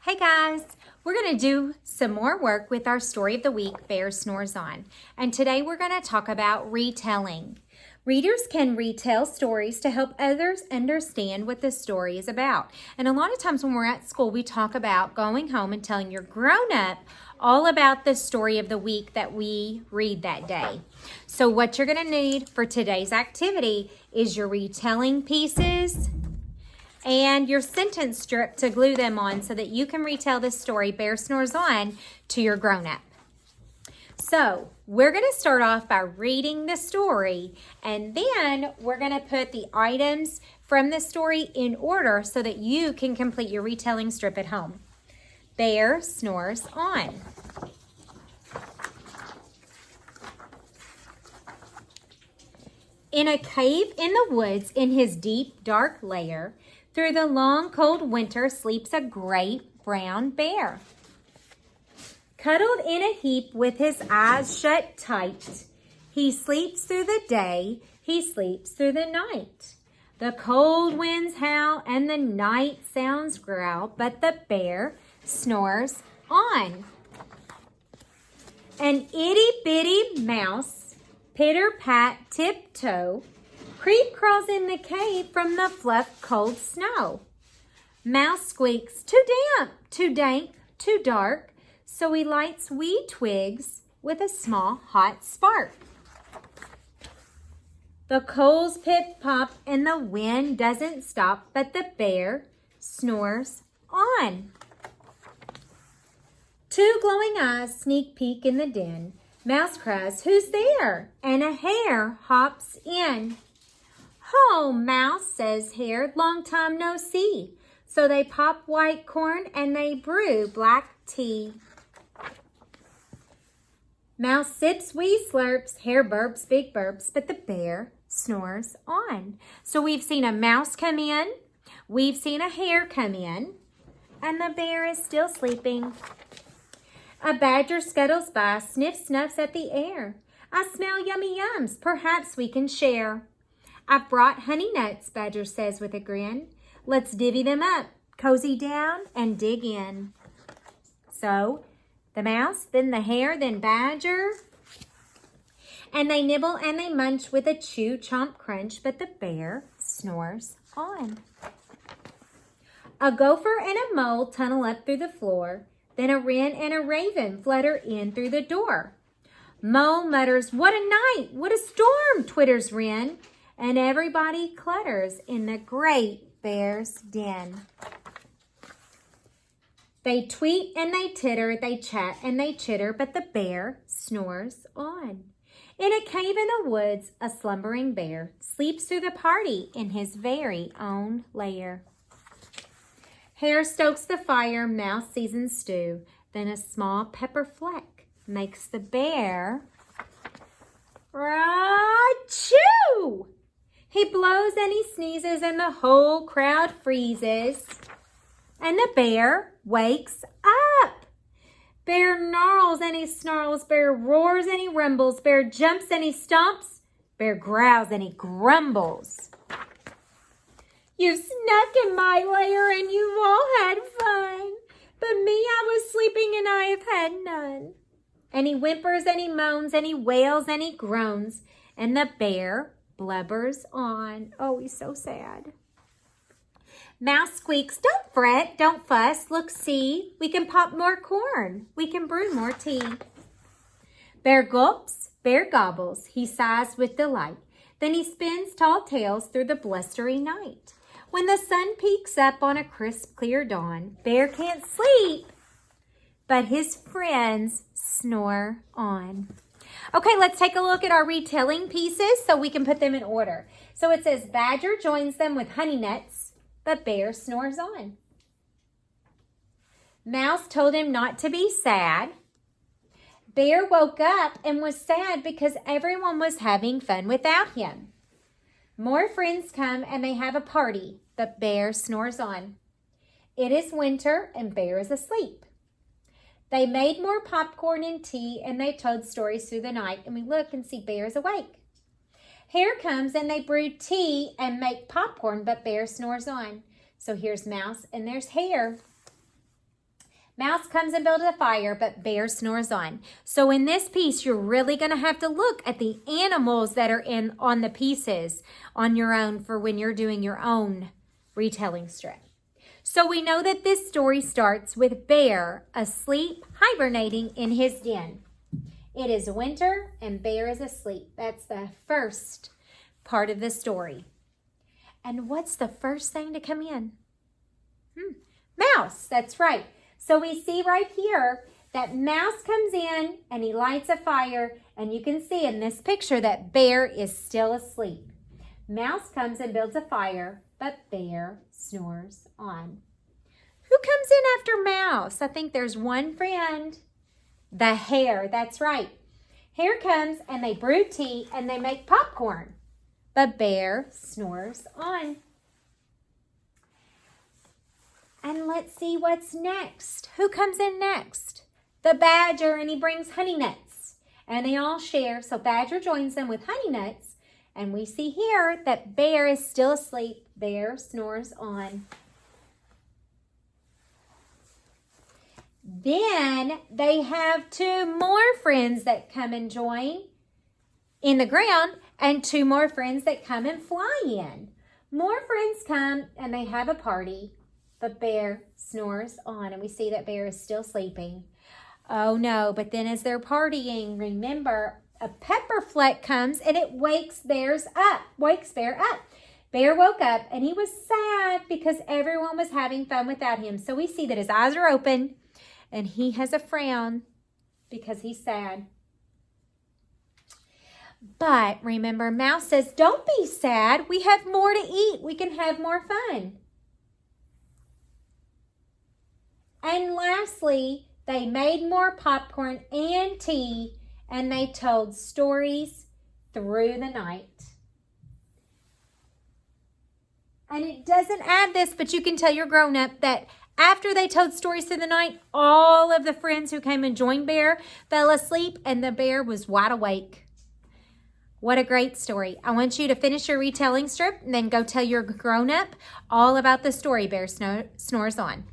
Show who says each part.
Speaker 1: Hey guys, we're going to do some more work with our story of the week, Bear Snores On. And today we're going to talk about retelling. Readers can retell stories to help others understand what the story is about. And a lot of times when we're at school, we talk about going home and telling your grown-up all about the story of the week that we read that day. So what you're going to need for today's activity is your retelling pieces and your sentence strip to glue them on so that you can retell this story, Bear Snores On, to your grown-up. So we're going to start off by reading the story, and then we're going to put the items from the story in order so that you can complete your retelling strip at home. Bear Snores On. In a cave in the woods in his deep, dark lair, through the long, cold winter sleeps a great brown bear. Cuddled in a heap with his eyes shut tight, he sleeps through the day, he sleeps through the night. The cold winds howl and the night sounds growl, but the bear snores on. An itty-bitty mouse, pitter-pat, tiptoe, creep crawls in the cave from the fluff cold snow. Mouse squeaks, too damp, too dank, too dark, so he lights wee twigs with a small hot spark. The coals pip-pop and the wind doesn't stop, but the bear snores on. Two glowing eyes sneak peek in the den. Mouse cries, "Who's there?" And a hare hops in. "Ho, Mouse," says Hare, "long time no see." So they pop white corn and they brew black tea. Mouse sips wee slurps, Hare burps big burps, but the bear snores on. So we've seen a mouse come in, we've seen a hare come in, and the bear is still sleeping. A badger scuttles by, sniff snuffs at the air. "I smell yummy yums, perhaps we can share." "I've brought honey nuts," Badger says with a grin. "Let's divvy them up, cozy down, and dig in." So the mouse, then the hare, then Badger. And they nibble and they munch with a chew, chomp, crunch, but the bear snores on. A gopher and a mole tunnel up through the floor. Then a wren and a raven flutter in through the door. Mole mutters, "What a night! What a storm!" twitters wren. And everybody clutters in the great bear's den. They tweet and they titter, they chat and they chitter, but the bear snores on. In a cave in the woods, a slumbering bear sleeps through the party in his very own lair. Hare stokes the fire, mouse seasons stew, then a small pepper fleck makes the bear chew. He blows and he sneezes and the whole crowd freezes. And the bear wakes up. Bear gnarls and he snarls. Bear roars and he rumbles. Bear jumps and he stomps. Bear growls and he grumbles. "You've snuck in my lair and you've all had fun. But me, I was sleeping and I have had none." And he whimpers and he moans and he wails and he groans. And the bear blubbers on. Oh, he's so sad. Mouse squeaks, "Don't fret, don't fuss. Look, see, we can pop more corn. We can brew more tea." Bear gulps, bear gobbles. He sighs with delight. Then he spins tall tales through the blustery night. When the sun peeks up on a crisp, clear dawn, Bear can't sleep, but his friends snore on. Okay, let's take a look at our retelling pieces so we can put them in order. So it says, Badger joins them with honey nuts, but Bear snores on. Mouse told him not to be sad. Bear woke up and was sad because everyone was having fun without him. More friends come and they have a party, but Bear snores on. It is winter and Bear is asleep. They made more popcorn and tea and they told stories through the night, and we look and see Bear is awake. Hare comes and they brew tea and make popcorn, but Bear snores on. So here's Mouse and there's Hare. Mouse comes and builds a fire, but Bear snores on. So in this piece, you're really going to have to look at the animals that are on the pieces on your own for when you're doing your own retelling strip. So we know that this story starts with Bear asleep, hibernating in his den. It is winter and Bear is asleep. That's the first part of the story. And what's the first thing to come in? Mouse, that's right. So we see right here that Mouse comes in and he lights a fire, and you can see in this picture that Bear is still asleep. Mouse comes and builds a fire, but Bear snores on. Who comes in after Mouse? I think there's one friend. The Hare, that's right. Hare comes and they brew tea and they make popcorn, but Bear snores on. And let's see what's next. Who comes in next? The Badger, and he brings honey nuts. And they all share, so Badger joins them with honey nuts. And we see here that Bear is still asleep. Bear snores on. Then they have two more friends that come and join in the ground, and two more friends that come and fly in. More friends come and they have a party. But Bear snores on, and we see that Bear is still sleeping. Oh no, but then as they're partying, remember, a pepper fleck comes and it wakes Bear up. Bear woke up and he was sad because everyone was having fun without him. So we see that his eyes are open and he has a frown because he's sad. But remember, Mouse says, don't be sad. We have more to eat. We can have more fun. And lastly, they made more popcorn and tea, and they told stories through the night. And it doesn't add this, but you can tell your grown-up that after they told stories through the night, all of the friends who came and joined Bear fell asleep, and the Bear was wide awake. What a great story. I want you to finish your retelling strip and then go tell your grown-up all about the story Bear snores on.